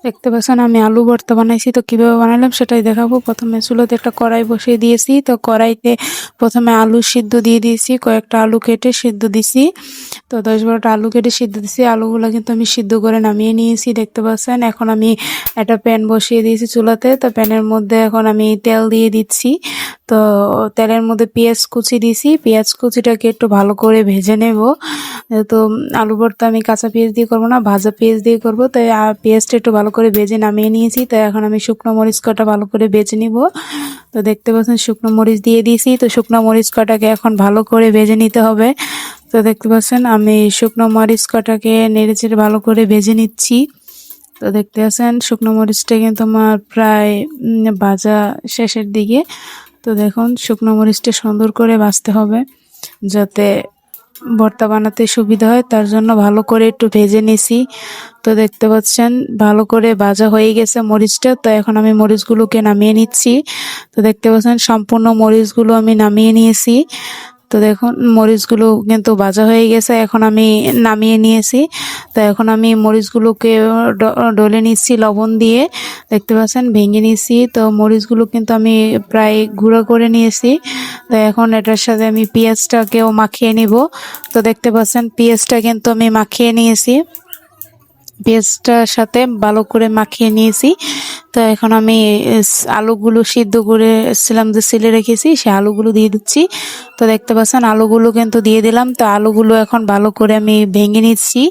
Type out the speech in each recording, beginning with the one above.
দেখতে পাচ্ছেন আমি আলু ভর্তা বানাইছি। তো কিভাবে বানালাম সেটাই দেখাবো। প্রথমে চুলাতে একটা কড়াই বসিয়ে দিয়েছি। তো কড়াইতে প্রথমে আলু সিদ্ধ দিয়ে দিয়েছি, কয়েকটা আলু কেটে সিদ্ধ দিছি। তো 10-12টা আলু কেটে সিদ্ধ দিছি। আলুগুলো কিন্তু আমি সিদ্ধ করে নামিয়ে নিয়েছি, দেখতে পাচ্ছেন। এখন আমি একটা প্যান বসিয়ে দিয়েছি চুলাতে। তো প্যানের মধ্যে এখন আমি তেল দিয়ে দিচ্ছি। তো তেলের মধ্যে পেঁয়াজ কুচি দিছি। পেঁয়াজ কুচিটাকে একটু ভালো করে ভেজে নেব। তো আলু ভর্তা আমি কাঁচা পেঁয়াজ দিয়ে করবো না, ভাজা পেঁয়াজ দিয়ে করবো। তাই পেঁয়াজটা একটু ভালো করে ভেজে নামিয়ে নিয়েছি। তো এখন আমি শুকনো মরিচ কটা ভালো করে ভেজে নিব। তো দেখতে পাচ্ছেন শুকনো মরিচ দিয়ে দিয়েছি। তো শুকনো মরিচ কটাকে এখন ভালো করে ভেজে নিতে হবে। তো দেখতে পাচ্ছেন আমি শুকনো মরিচ কটাকে নেড়েচেড়ে ভালো করে ভেজে নিচ্ছি। তো দেখতে পাচ্ছেন শুকনো মরিচটা কিন্তু আমার প্রায় ভাজা শেষের দিকে। তো দেখুন শুকনো মরিচটা সুন্দর করে ভাজতে হবে যাতে ভর্তা বানাতে সুবিধা হয়, তার জন্য ভালো করে একটু ভেজে নিছি। তো দেখতে পাচ্ছেন ভালো করে ভাজা হয়ে গেছে মরিচটা। তো এখন আমি মরিচগুলোকে নামিয়ে নিচ্ছি। তো দেখতে পাচ্ছেন সম্পূর্ণ মরিচগুলো আমি নামিয়ে নিয়েছি। তো দেখুন মরিচগুলো কিন্তু ভাজা হয়ে গেছে, এখন আমি নামিয়ে নিয়েছি। তো এখন আমি মরিচগুলোকে ডলে নিচ্ছি লবণ দিয়ে, দেখতে পাচ্ছেন ভেঙে নিয়েছি। তো মরিচগুলো কিন্তু আমি প্রায় গুঁড়ো করে নিয়েছি। তো এখন এটার সাথে আমি পেঁয়াজটাকেও মাখিয়ে নিব। তো দেখতে পাচ্ছেন পেঁয়াজটা কিন্তু আমি মাখিয়ে নিয়েছি, পেঁয়াজটার সাথে ভালো করে মাখিয়ে নিয়েছি। তো এখন আমি আলুগুলো সিদ্ধ করেছিলাম যে ছিলে রেখেছি, সেই আলুগুলো দিয়ে দিচ্ছি। তো দেখতে পাচ্ছেন আলুগুলো কিন্তু দিয়ে দিলাম। তো আলুগুলো এখন ভালো করে আমি ভেঙে নিচ্ছি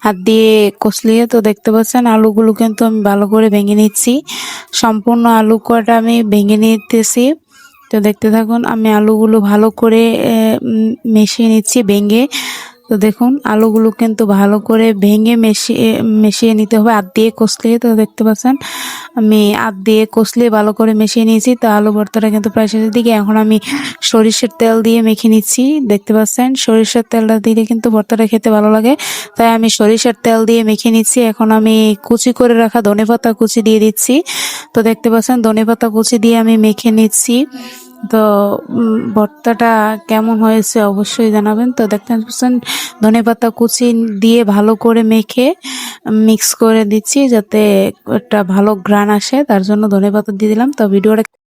হাত দিয়ে কষলিয়ে। তো দেখতে পাচ্ছেন আলুগুলো কিন্তু আমি ভালো করে ভেঙে নিচ্ছি, সম্পূর্ণ আলু কটা আমি ভেঙে নিতেছি। তো দেখতে থাকুন আমি আলুগুলো ভালো করে মিশিয়ে নিচ্ছি ভেঙে। তো দেখুন আলুগুলো কিন্তু ভালো করে ভেঙে মিশিয়ে নিতে হবে হাত দিয়ে কষলিয়ে। তো দেখতে পাচ্ছেন আমি হাত দিয়ে কষলিয়ে ভালো করে মিশিয়ে নিয়েছি। তো আলু ভর্তাটা কিন্তু প্রায় শেষের দিকে। এখন আমি সরিষার তেল দিয়ে মেখে নিচ্ছি, দেখতে পাচ্ছেন সরিষার তেলটা দিলে কিন্তু ভর্তাটা খেতে ভালো লাগে, তাই আমি সরিষার তেল দিয়ে মেখে নিচ্ছি। এখন আমি কুচি করে রাখা ধনেপাতা কুচি দিয়ে দিচ্ছি। তো দেখতে পাচ্ছেন ধনেপাতা কুচি দিয়ে আমি মেখে নিচ্ছি। তো ভর্তাটা কেমন হয়েছে অবশ্যই জানাবেন। তো দেখতে পাচ্ছেন ধনেপাতা কুচি দিয়ে ভালো করে মেখে মিক্স করে দিচ্ছি যাতে একটা ভালো ঘ্রাণ আসে, তার জন্য ধনেপাতা দিয়ে দিলাম। তো ভিডিওটা